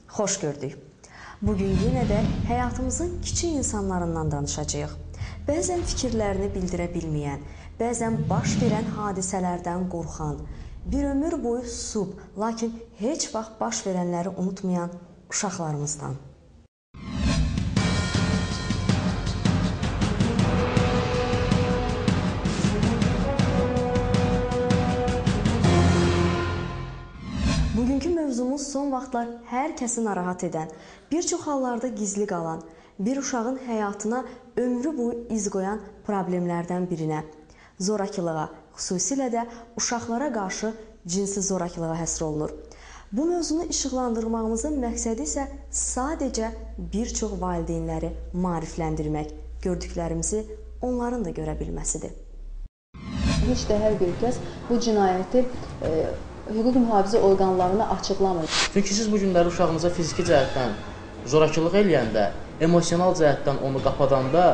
Xoş gördük. Bugün yenə də həyatımızın kiçik insanlarından danışacağıq. Bəzən fikirlərini bildirə bilməyən, bəzən baş verən hadisələrdən qorxan, bir ömür boyu susub, lakin heç vaxt baş verənləri unutmayan uşaqlarımızdan. Bugünkü mövzumuz son vaxtlar hər kəsi narahat edən, bir çox hallarda gizli qalan, bir uşağın həyatına ömrü boyu iz qoyan problemlərdən birinə, zorakılığa, xüsusilə də uşaqlara qarşı cinsi zorakılığa həsr olunur. Bu mövzunu işıqlandırmağımızın məqsədi isə sadəcə bir çox valideynləri maarifləndirmək, gördüklərimizi onların da görə bilməsidir. Heç də hər bir kəs bu cinayəti hüquq mühafizə orqanlarına açıqlamır. Çünki siz bu günləri uşağınıza fiziki cəhətdən zorakılıq eləyəndə, emosional cəhətdən onu qapadanda,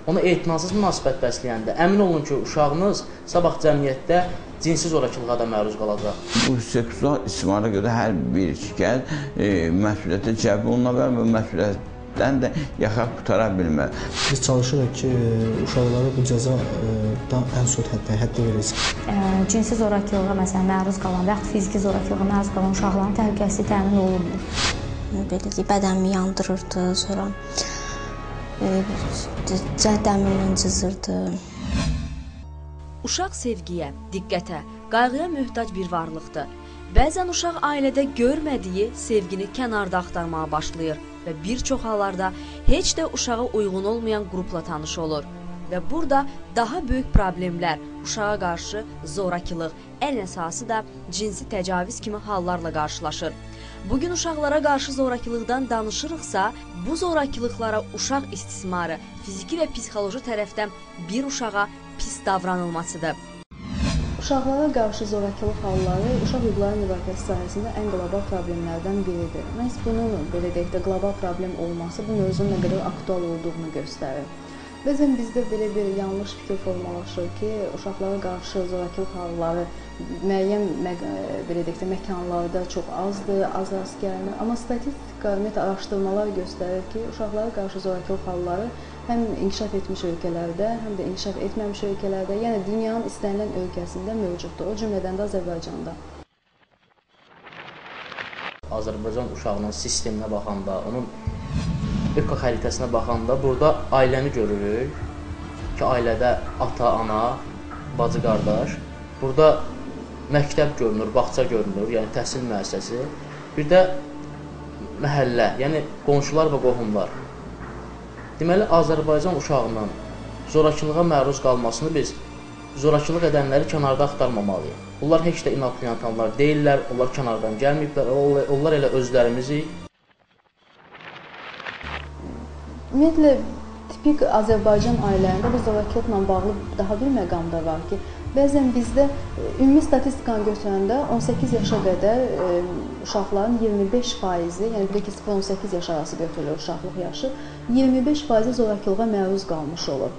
ona etinasız münasibət bəsləyəndə, əmin olun ki, uşağınız sabah cəmiyyətdə cinsi zorakılığa da məruz qalacaq. Bu seksual istismara görə hər bir şikayət məsuliyyətə cəlb oluna bilər və məsuliyyətdən də yaxa qutara bilməz. Biz çalışırıq ki, uşaqlara bu cəzadan ən son həddə verilsin. Cinsi zorakılığa məsələn məruz qalan və yaxud fiziki zorakılığa məruz qalan uşaqların təhlükəsizliyi təmin olunmur. Belə deyək, bədənimi yandırırdı, sonra dəmirlə cızırdı. Uşaq sevgiyə, diqqətə, qayğıya möhtac bir varlıqdır. Bəzən uşaq ailədə görmədiyi sevgini kənarda axtarmağa başlayır və bir çox hallarda heç də uşağa uyğun olmayan qrupla tanış olur. Və burada daha böyük problemlər, uşağa qarşı zorakılıq, ən əsası da cinsi təcavüz kimi hallarla qarşılaşır. Bugün uşaqlara qarşı zorakılıqdan danışırıqsa, bu zorakılıqlara uşaq istismarı, fiziki və psixoloji tərəfdən bir uşağa pis davranılmasıdır. Uşaqlara qarşı zorakılıq halları uşaq hüquqları müdafiəsi sahəsində ən qlobal problemlərdən biridir. Məhz bunun belə deyək də qlobal problem olması bu mövzunun nə qədər aktual olduğunu göstərir. Bəzən bizdə belə bir yanlış fikir formalaşır ki, uşaqlara qarşı zorakılıq halları müəyyən belə deyək də məkanlarda çox azdır, az rast gəlinir. Amma statistika, ümumiyyətlə araşdırmalar göstərir ki, uşaqlara qarşı zorakılıq halları həm inkişaf etmiş ölkələrdə, həm də inkişaf etməmiş ölkələrdə, yəni dünyanın istənilən ölkəsində mövcuddur, o cümlədən də Azərbaycanda. Azərbaycan uşağının sisteminə baxanda, onun ökoxəritəsinə baxanda burada ailəni görürük ki, ailədə ata, ana, bacı, qardaş, burada məktəb görünür, bağça görünür, yəni təhsil müəssisəsi, bir də məhəllə, yəni qonşular və qohumlar. Deməli, Azərbaycan uşağının zorakılığa məruz qalmasını biz zorakılıq edənləri kənarda axtarmamalıyıq. Onlar heç də inadlayanlar deyirlər, onlar kənardan gəlməyiblər, onlar elə özlərimizi. Ümumiyyətlə, tipik Azərbaycan ailələrində bu zorakılıqla bağlı daha bir məqam da var ki, bəzən bizdə ümumi statistikanı götürəndə 18 yaşa qədər uşaqların 25%, yəni bir də ki 0-18 yaş arası götürülür uşaqlıq yaşı, 25% zorakılığa məruz qalmış olur.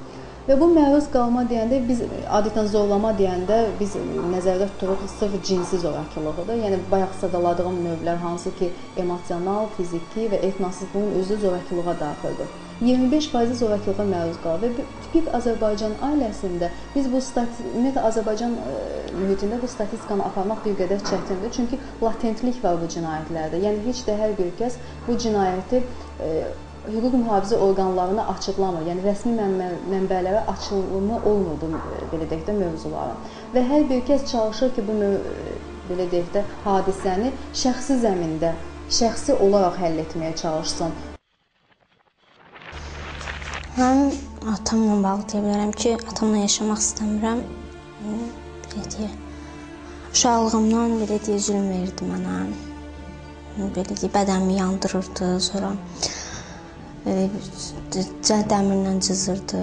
Və bu məruz qalma deyəndə, biz adətən zorlama deyəndə biz nəzərdə tuturuq sırf cinsi zorakılığıdır. Yəni, bayaq sadaladığım növlər hansı ki, emosional, fiziki və etinasızlığın özü zorakılığa daxildir. 25% zorakılığa məruz qalır və tipik Azərbaycan ailəsində biz bu ümumiyyətlə Azərbaycan mühitində bu statistikanı aparmaq bir qədər çətindir. Çünki latentlik var bu cinayətlərdə. Yəni, heç də hər bir kəs bu cinayəti hüquq mühafizə orqanlarına açıqlamır. Yəni, rəsmi mənbələrə açılımı olmur bu, belə deyək də, mövzuların. Və hər bir kəs çalışır ki, bu, belə deyək də, hadisəni şəxsi zəmində, şəxsi olaraq həll etməyə çalışsın. Mən atamla bağlı deyə bilərəm ki, atamla yaşamaq istəmirəm. Belə deyək, uşaqlığımdan belə deyək, zülm verirdi mənə. Belə deyək, bədənimi yandırırdı, sonra dəmirlə cızırdı.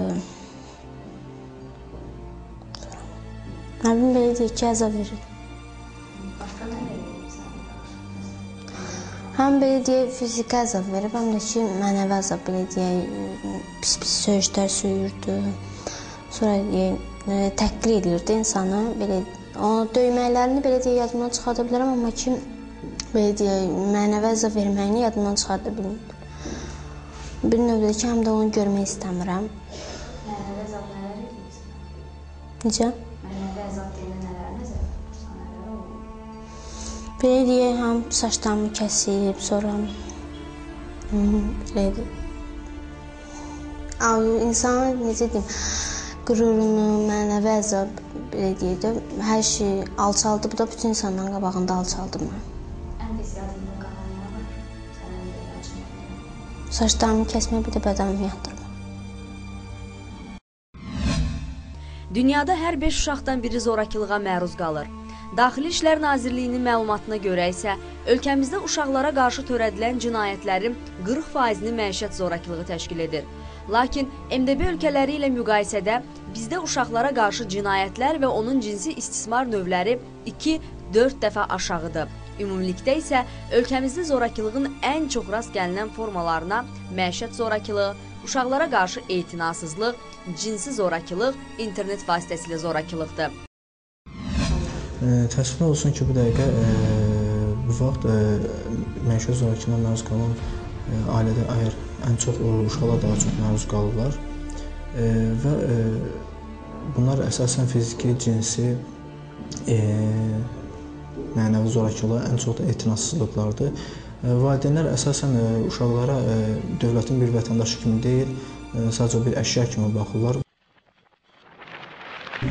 Nə bilim, belə deyək ki, əzab verirdi. Həm belə deyək, fiziki əzab verib, həm də ki, mənəvi əzab, belə deyək, pis-pis söyüşlər söyürdü. Sonra təhqir edirdi insanı, belə, o döyməklərini belə deyək, yadımdan çıxarda bilərəm, amma ki, belə deyək, mənəvi əzab verməyini yadımdan çıxarda bilmirdim. Bir növdə ki, həm də onu görmək istəmirəm. Mənəvi əzab nələr edirsən? Necə? Mənəvi əzab deyilən nələr nəzərdə tutursan, nələr olur? Belə deyək, həm saçlarımı kəsib, sonra belə deyək. İnsanın, necə deyim, qürurunu, mənəvi əzab, belə deyək də, hər şey alçaldı. Bu da bütün insanların qabağında alçaldı mən. Ən pis yadında qalan nə var? Sənə belə açmaq. Saçlarımı kəsmək, bir də bədənimi yatırmaq. Dünyada hər 5 uşaqdan biri zorakılığa məruz qalır. Daxili İşlər Nazirliyinin məlumatına görə isə ölkəmizdə uşaqlara qarşı törədilən cinayətlərin 40%-ni məişət zorakılığı təşkil edir. Lakin MDB ölkələri ilə müqayisədə bizdə uşaqlara qarşı cinayətlər və onun cinsi istismar növləri 2-4 dəfə aşağıdır. Ümumilikdə isə ölkəmizdə zorakılığın ən çox rast gəlinən formalarına məişət zorakılığı, uşaqlara qarşı etinasızlıq, cinsi zorakılıq, internet vasitəsilə zorakılıqdır. Təəssüflər olsun ki, bu dəqiqə bu vaxt məişət zorakılığına məruz qalan ailədə əgər ən çox uşaqlar daha çox məruz qalırlar və bunlar əsasən fiziki, cinsi, mənəvi zorakılığa ən çox da etinasızlıqlardır. Valideynlər əsasən uşaqlara dövlətin bir vətəndaşı kimi deyil, sadəcə bir əşya kimi baxırlar.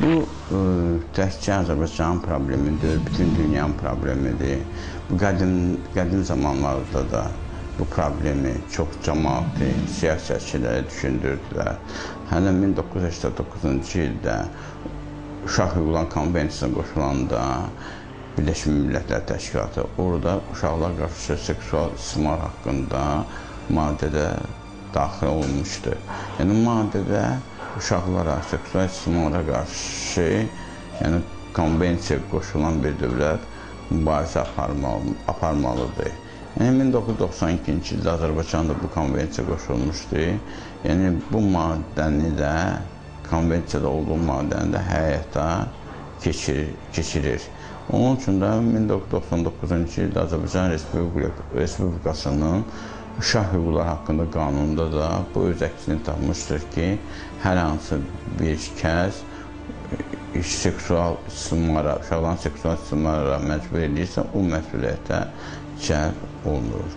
Bu təkcə Azərbaycanın problemidir, bütün dünyanın problemidir. Bu qədim zamanlarda da bu problemi çox cəmaatı, siyasətçiləri düşündürdülər. Hələ 1989-cu ildə Uşaq Hüquqları Konvensiyasına qoşulanda Birləşmiş Millətlər Təşkilatı orada uşaqlar qarşı seksual istismar haqqında maddədə daxil olunmuşdur. Yəni maddədə uşaqlara seksual istismara qarşı, yəni konvensiyaya qoşulan bir dövlət mübarizə aparmalıdır. Yəni 1992-ci ildə Azərbaycanda bu konvensiyaya qoşulmuşdu. Yəni bu maddəni də, konvensiyada olduğu maddəni də həyata keçirir. Onun üçün də 1999-cu ildə Azərbaycan Respublikasının Uşaq Hüquqları haqqında qanununda da bu öz əksini tapmışdır ki, hər hansı bir kəs seksual istismara, uşaqların seksual istismara məcbur edirsə, o məsuliyyətə cəlb olunur.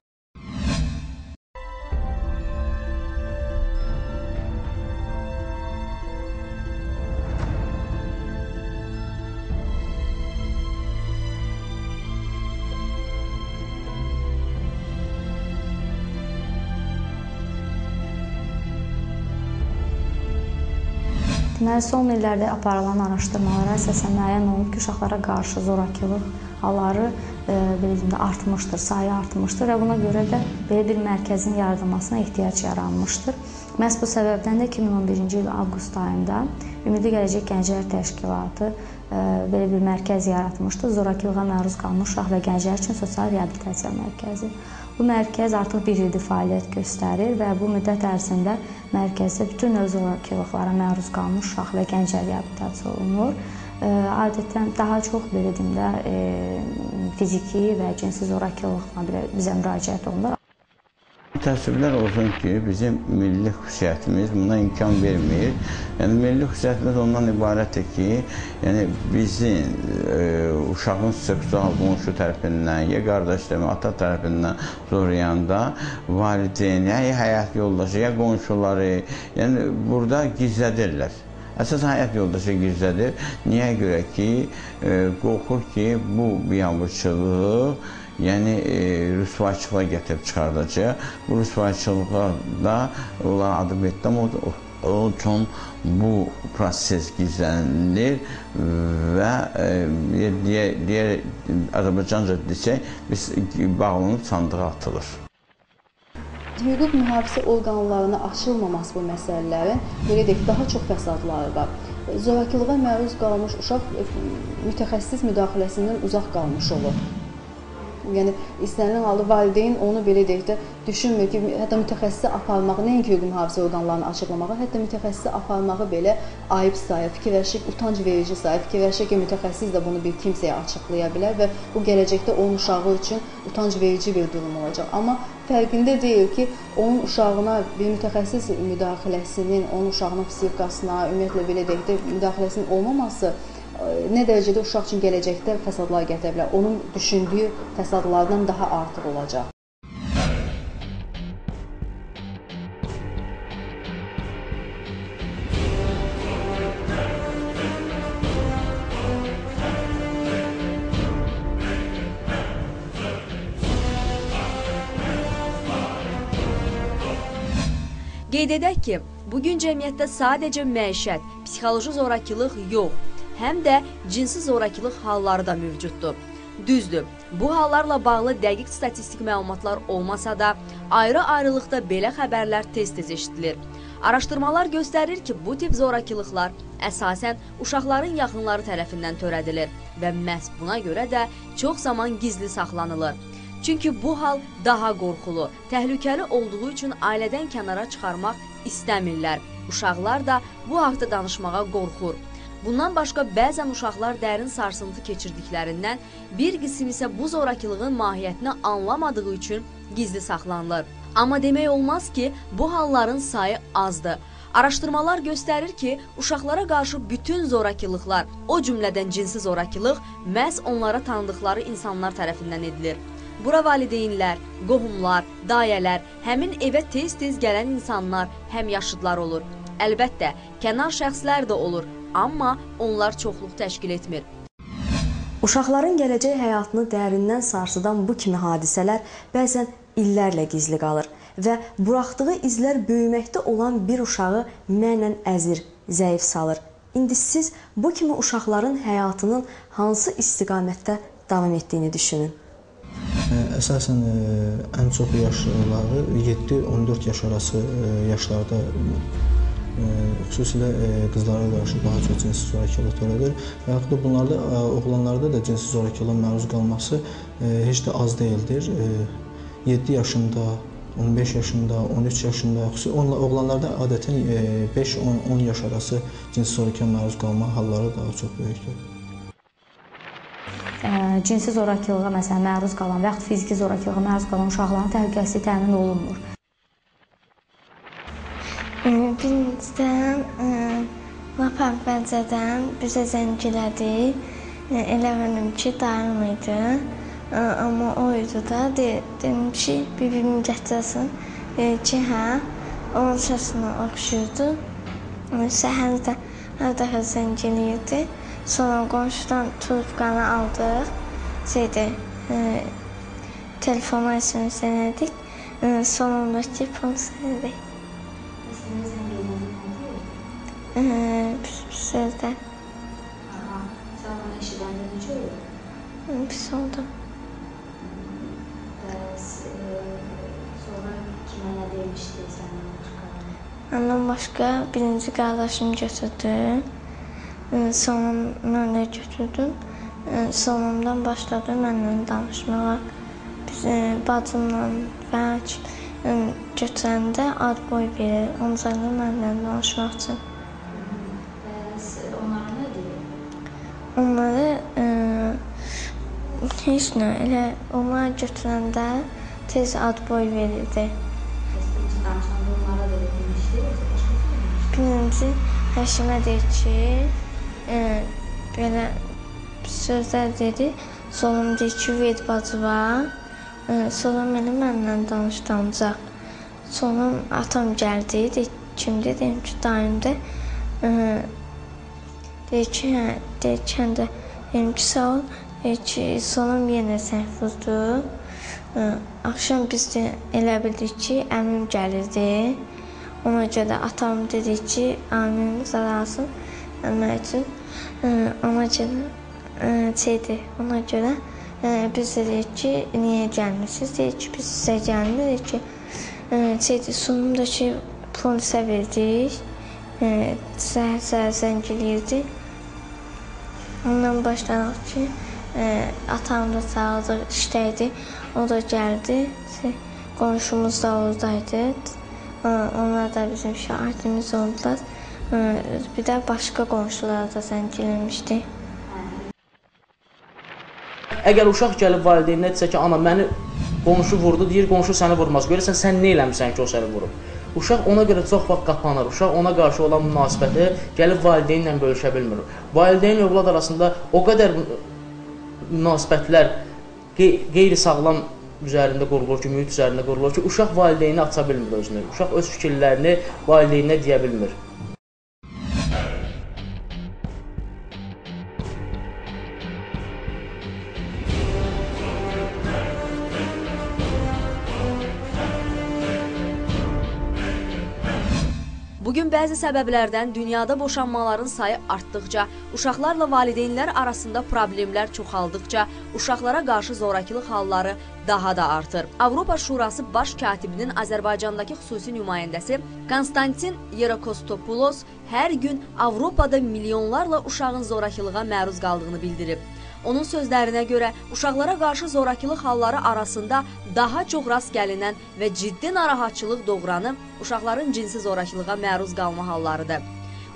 Deməli, son illərdə aparılan araşdırmalara əsasən müəyyən olunub ki, uşaqlara qarşı zorakılıq halları artmışdır, sayı artmışdır və buna görə də belə bir mərkəzin yaradılmasına ehtiyac yaranmışdır. Məhz bu səbəbdən də 2011-ci il avqust ayında Ümidi Gələcək Gənclər Təşkilatı belə bir mərkəz yaratmışdı. Zorakılığa məruz qalmış uşaq və gənclər üçün sosial reabilitasiya mərkəzi. Bu mərkəz artıq bir ildir fəaliyyət göstərir və bu müddət ərzində mərkəzdə bütün növ zorakılıqlara məruz qalmış uşaq və gənclər reabilitasiya olunur. Adətən daha çox belə deyim də fiziki və cinsi zorakılıqla bizə müraciət olunur. Təəssüflər olsun ki, bizim milli xüsusiyyətimiz buna imkan vermir. Yəni, milli xüsusiyyətimiz ondan ibarətdir ki, yəni, bizim uşağın seksual qonşu tərəfindən, ya qardaşlarım, ata tərəfindən zorlayanda valideyn, ya həyat yoldaşı, ya qonşuları, yəni, burada gizlədirlər. Əsas həyat yoldaşı gizlədir. Niyə görə ki, qorxur ki, bu biabırçılığı yəni rüsvayçılığa gətirib çıxardacaq. Bu rüsvayçılığa da onlar adı betdəm o üçün bu proses gizlənilir və Azərbaycanca desək, bağlanıb sandığa atılır. Hüquq mühafizə orqanlarına açılmaması bu məsələlərin belə deyək, daha çox fəsadları var. Zorakılığa məruz qalmış uşaq mütəxəssis müdaxiləsindən uzaq qalmış olur. Yəni istənilən halda valideyn onu belə deyək də düşünmür ki, hətta mütəxəssisə aparmağı, nəinki hüquq mühafizə orqanlarını açıqlamağı, hətta mütəxəssisə aparmağı belə ayıb sayır, fikirləşir, utanc verici sayır, fikirləşir ki, mütəxəssis də bunu bir kimsəyə açıqlaya bilər və bu gələcəkdə onun uşağı üçün utanc verici bir durum olacaq. Amma fərqində deyil ki, onun uşağına bir mütəxəssis müdaxiləsinin, onun uşağının psixikasına, ümumiyyətlə belə deyək də müdaxiləsinin olmaması nə dərəcədə uşaq üçün gələcəkdə fəsadlar gətirə bilər. Onun düşündüyü fəsadlardan daha artıq olacaq. Qeyd edək ki, bugün cəmiyyətdə sadəcə məişət, psixoloji zorakılıq yox, həm də cinsi zorakılıq halları da mövcuddur. Düzdür, bu hallarla bağlı dəqiq statistik məlumatlar olmasa da, ayrı-ayrılıqda belə xəbərlər tez-tez eşidilir. Araşdırmalar göstərir ki, bu tip zorakılıqlar əsasən uşaqların yaxınları tərəfindən törədilir və məhz buna görə də çox zaman gizli saxlanılır. Çünki bu hal daha qorxulu, təhlükəli olduğu üçün ailədən kənara çıxarmaq istəmirlər. Uşaqlar da bu haqda danışmağa qorxur. Bundan başqa bəzən uşaqlar dərin sarsıntı keçirdiklərindən, bir qism isə bu zorakılığın mahiyyətini anlamadığı üçün gizli saxlanılır. Amma demək olmaz ki, bu halların sayı azdır. Araşdırmalar göstərir ki, uşaqlara qarşı bütün zorakılıqlar, o cümlədən cinsi zorakılıq, məhz onlara tanıdıqları insanlar tərəfindən edilir. Bura valideynlər, qohumlar, dayələr, həmin evə tez-tez gələn insanlar, həmyaşıdlar olur. Əlbəttə, kənar şəxslər də olur, amma onlar çoxluq təşkil etmir. Uşaqların gələcək həyatını dərindən sarsıdan bu kimi hadisələr bəzən illərlə gizli qalır və buraxdığı izlər böyüməkdə olan bir uşağı mənən əzir, zəif salır. İndi siz bu kimi uşaqların həyatının hansı istiqamətdə davam etdiyini düşünün. Əsasən ən çox yaşları 7-14 yaş arası yaşlarda xüsusilə qızlara qarşı daha çox cinsi zorakılıq törədir və yaxud da bunlarda oğlanlarda da cinsi zorakılığa məruz qalması heç də az deyildir. 7 yaşında, 15 yaşında, 13 yaşında, xüsusilə oğlanlarda adətən 5-10 yaş arası cinsi zorakılığa məruz qalma halları daha çox böyükdür. Cinsi zorakılığa məsələn məruz qalan və yaxud fiziki zorakılığa məruz qalan uşaqların təhlükəsizliyi təmin olunmur. Birincidən, lap əvvəlcədən bizə zəng elədi. Elə bildim ki, dayım idi. Amma o idi da, dedim ki, bibimi gətirəsin. Dedi ki, hə, onun səsinə oxşuyurdu. Səhərdə hər dəfə zəng eləyirdi. Sonra qonşudan trubkanı aldıq. Telefona SMS elədik. Sonundakı pulsu elədik. Sözlər. Sən onu eşidəndə necə oldu? Pis oldu. Bəs sonra kimə nə demişdi səndən başqa? Ondan başqa birinci qardaşım götürdü. Sonra mən də götürdüm. Sonumdan başladı mənlə danışmağa. Biz bacımla və götürəndə ad boy verir. Onlarla mənlə danışmaq üçün. Bəs onlara nə deyir? Onları heç nə, elə onlara götürəndə tez ad boy verirdi. Bəs birinci danışanda onlara da demişdi, yoxsa başqa demişdi? Birinci Həşimə deyir ki, belə sözlər dedi. Sonra deyir ki, ver bacı var. Sonra mənlə danışacaq. Sonra atam gəldi, deyir kimdir? Deyim ki, dayımdır. Deyir ki, hə, deyir ki, həm də deyim ki, sağ ol. Deyir ki, sonra yenə zəng vurdu. Axşam biz də elə bildik ki, əmim gəlirdi. Ona görə atam dedi ki, əmim zararsın əmək üçün. Ona görə biz dedik ki, niyə gəlmişsiniz? Deyir ki, biz sizə gəlmirik ki, sonundakı polisə verdik. Səhər-səhər zəng eləyirdi. Ondan başlanaq ki, Atam da sağlığı işdəydi. O da gəldi. Qonşumuz da oradaydı. Onlar da bizim şahidimiz oldular. Bir də başqa qonşulara da zəng gəlmişdi. Əgər uşaq gəlib valideyninə desə ki, ana məni qonşu vurdu, deyir qonşu səni vurmaz. Görürsən sən nə eləmisən ki, o səni vurub? Uşaq ona görə çox vaxt qapanır. Uşaq ona qarşı olan münasibəti gəlib valideynlə bölüşə bilmir. Valideyn övlad arasında o qədər münasibətlər qeyri-sağlam üzərində qurulur ki, mühit üzərində qurulur ki, uşaq valideyni aça bilmir özünü. Uşaq öz fikirlərini valideyninə deyə bilmir. Bugün bəzi səbəblərdən dünyada boşanmaların sayı artdıqca, uşaqlarla valideynlər arasında problemlər çoxaldıqca, uşaqlara qarşı zorakılıq halları daha da artır. Avropa Şurası baş katibinin Azərbaycandakı xüsusi nümayəndəsi Konstantin Yerokostopoulos hər gün Avropada milyonlarla uşağın zorakılığa məruz qaldığını bildirib. Onun sözlərinə görə uşaqlara qarşı zorakılıq halları arasında daha çox rast gəlinən və ciddi narahatçılıq doğuranı uşaqların cinsi zorakılığa məruz qalma hallarıdır.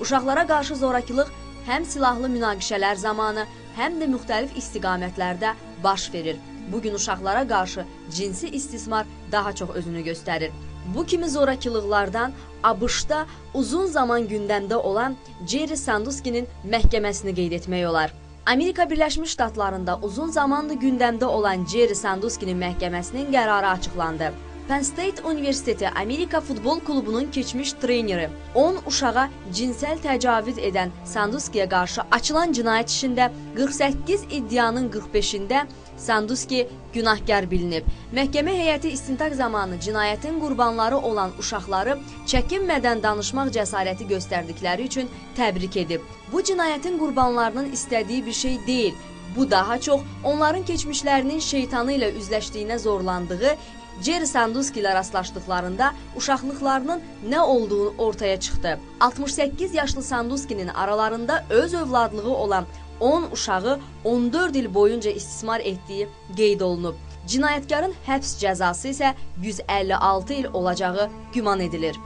Uşaqlara qarşı zorakılıq həm silahlı münaqişələr zamanı, həm də müxtəlif istiqamətlərdə baş verir. Bugün uşaqlara qarşı cinsi istismar daha çox özünü göstərir. Bu kimi zorakılıqlardan ABŞ-da uzun zaman gündəmdə olan Jerry Sandusky'nin məhkəməsini qeyd etmək olar. Amerika Birləşmiş Ştatlarında uzun zamandır gündəmdə olan Jerry Sandusky'nin məhkəməsinin qərarı açıqlandı. Penn State Universiteti Amerika Futbol Klubunun keçmiş treneri 10 uşağa cinsəl təcavüz edən Sandusky'yə qarşı açılan cinayət işində 48 iddianın 45-də Sandusky günahkar bilinib. Məhkəmə heyəti istintaq zamanı cinayətin qurbanları olan uşaqları çəkinmədən danışmaq cəsarəti göstərdikləri üçün təbrik edib. Bu cinayətin qurbanlarının istədiyi bir şey deyil. Bu daha çox onların keçmişlərinin şeytanı ilə üzləşdiyinə zorlandığı, Jerry Sandusky ilə rastlaşdıqlarında uşaqlıqlarının nə olduğunu ortaya çıxdı. 68 yaşlı Sandusky'nin aralarında öz övladlığı olan 10 uşağı 14 il boyunca istismar etdiyi qeyd olunub. Cinayətkarın həbs cəzası isə 156 il olacağı güman edilir.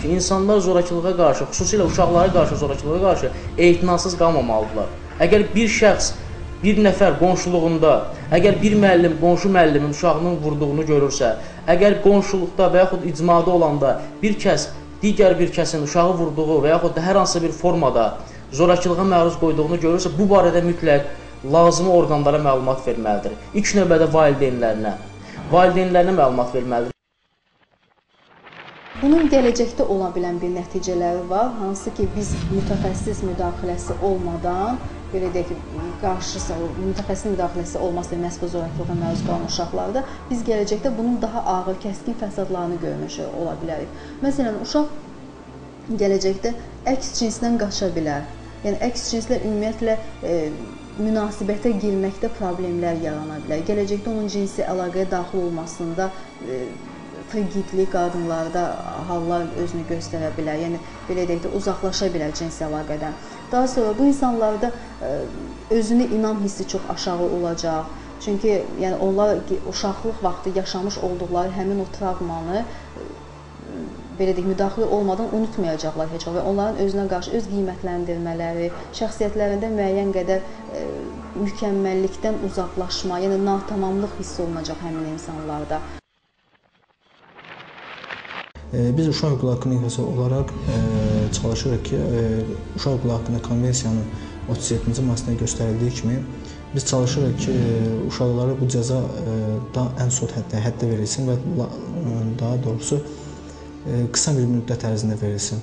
İnsanlar zorakılığa qarşı, xüsusilə uşaqlara qarşı zorakılığa qarşı etinasız qalmamalıdırlar. Əgər bir şəxs, bir nəfər qonşuluğunda, əgər bir müəllim qonşu müəllimin uşağının vurduğunu görürsə, əgər qonşuluqda və yaxud icmada olanda bir kəs digər bir kəsin uşağı vurduğu və yaxud da hər hansı bir formada zorakılığa məruz qoyduğunu görürsə, bu barədə mütləq lazımi orqanlara məlumat verməlidir. İlk növbədə valideynlərinə məlumat verməlidir. Bunun gələcəkdə ola bilən bir nəticələri var, hansı ki biz mütəxəssis müdaxiləsi olmadan, belə deyək ki, qarşısı, mütəxəssis müdaxiləsi olmasa məhz bu zorakılığa məruz qalan uşaqlarda biz gələcəkdə bunun daha ağır, kəskin fəsadlarını görmüş ola bilərik. Məsələn, uşaq gələcəkdə əks cinsdən qaça bilər. Yəni, əks cinslə ümumiyyətlə münasibətə girməkdə problemlər yarana bilər. Gələcəkdə onun cinsi əlaqəyə daxil olmasında frigidlik qadınlarda hallar özünü göstərə bilər. Yəni, belə deyək də, uzaqlaşa bilər cinsi əlaqədən. Daha sonra bu insanlarda özünə inam hissi çox aşağı olacaq. Çünki yəni, onlar uşaqlıq vaxtı yaşamış olduqları həmin o travmanı belə deyək, müdaxilə olmadan unutmayacaqlar heç o və onların özünə qarşı öz qiymətləndirmələri, şəxsiyyətlərində müəyyən qədər mükəmməllikdən uzaqlaşma, yəni natamamlıq hissi olunacaq həmin insanlarda. Biz Uşaq Hüquqları Klinikası olaraq çalışırıq ki, Uşaq Hüquqları haqqında konvensiyanın 37-ci maddəsində göstərildiyi kimi biz çalışırıq ki, uşaqlara bu cəza ən son həddə verilsin və daha doğrusu qısa bir müddət ərzində verilsin.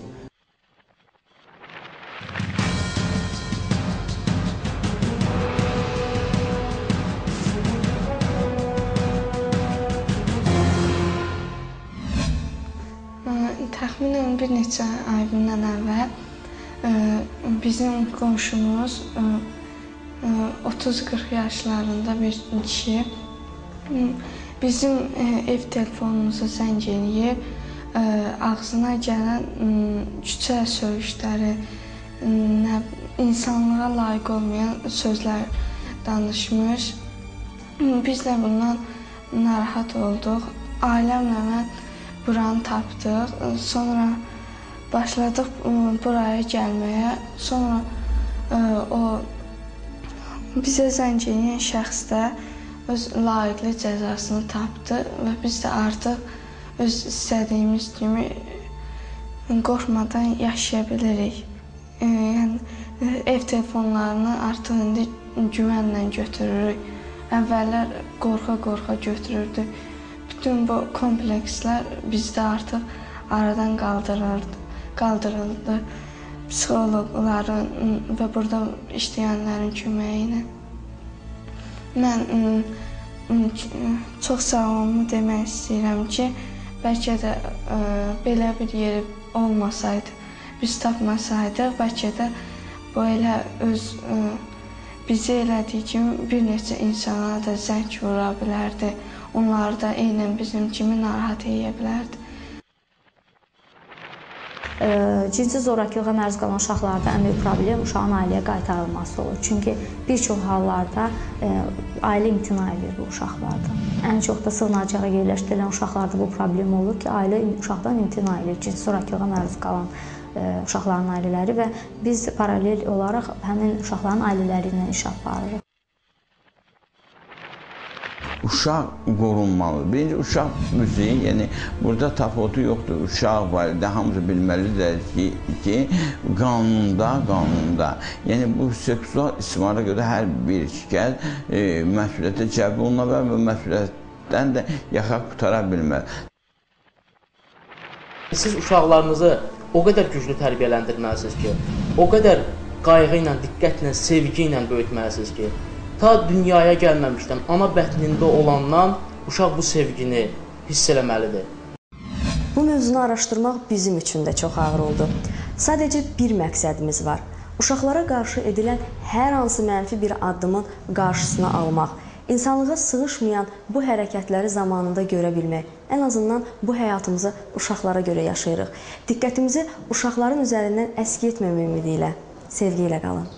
Təxminən bir neçə ay bundan əvvəl bizim qonşumuz 30-40 yaşlarında bir kişi bizim ev telefonumuzu zəng eləyib, ağzına gələn küçə söyüşləri, insanlığa layiq olmayan sözlər danışmış. Biz də bundan narahat olduq. Ailəmlə mən buranı tapdıq. Sonra başladıq buraya gəlməyə. Sonra o bizə zəng edən şəxs də öz layiqli cəzasını tapdı və biz də artıq öz istədiyimiz kimi qorxmadan yaşaya bilirik. Yəni ev telefonlarını artıq indi güvənlə götürürük. Əvvəllər qorxa-qorxa götürürdük. Bütün bu komplekslər bizdə artıq aradan qaldırıldı. Psixoloqların və burada işləyənlərin köməyi ilə. Mən çox sağ olun demək istəyirəm ki, bəlkə də belə bir yeri olmasaydı, biz tapmasaydıq, bəlkə də bu elə öz bizi elədiyi kimi bir neçə insana da zəng vura bilərdi. Onları da eynən bizim kimi narahat edə bilərdi. Cinsi zorakılığa məruz qalan uşaqlarda ən böyük problem uşağın ailəyə qaytarılması olur. Çünki bir çox hallarda ailə imtina edir bu uşaqlarda. Ən çox da sığınacağa yerləşdirilən uşaqlarda bu problem olur ki, ailə uşaqdan imtina edir. Cinsi zorakılığa məruz qalan uşaqların ailələri və biz paralel olaraq həmin uşaqların ailələri ilə iş aparırıq. Uşaq qorunmalıdır. Birinci, uşaq müziği, yəni burada tapotu yoxdur. Uşaq barədə hamısı bilməlidir ki, qanunda, yəni bu seksual istismara görə hər bir şikayət məsuliyyətə cəlb oluna bilər və məsuliyyətdən də yaxa qutara bilməz. Siz uşaqlarınızı o qədər güclü tərbiyələndirməlisiniz ki, o qədər qayğı ilə, diqqətlə, sevgi ilə böyütməlisiniz ki, ta dünyaya gəlməmişdən, ana bətnində olandan uşaq bu sevgini hiss eləməlidir. Bu mövzunu araşdırmaq bizim üçün də çox ağır oldu. Sadəcə bir məqsədimiz var. Uşaqlara qarşı edilən hər hansı mənfi bir addımın qarşısını almaq, insanlığa sığışmayan bu hərəkətləri zamanında görə bilmək. Ən azından bu həyatımızı uşaqlara görə yaşayırıq. Diqqətimizi uşaqların üzərindən əski etməmək ümidi ilə, sevgi ilə qalın.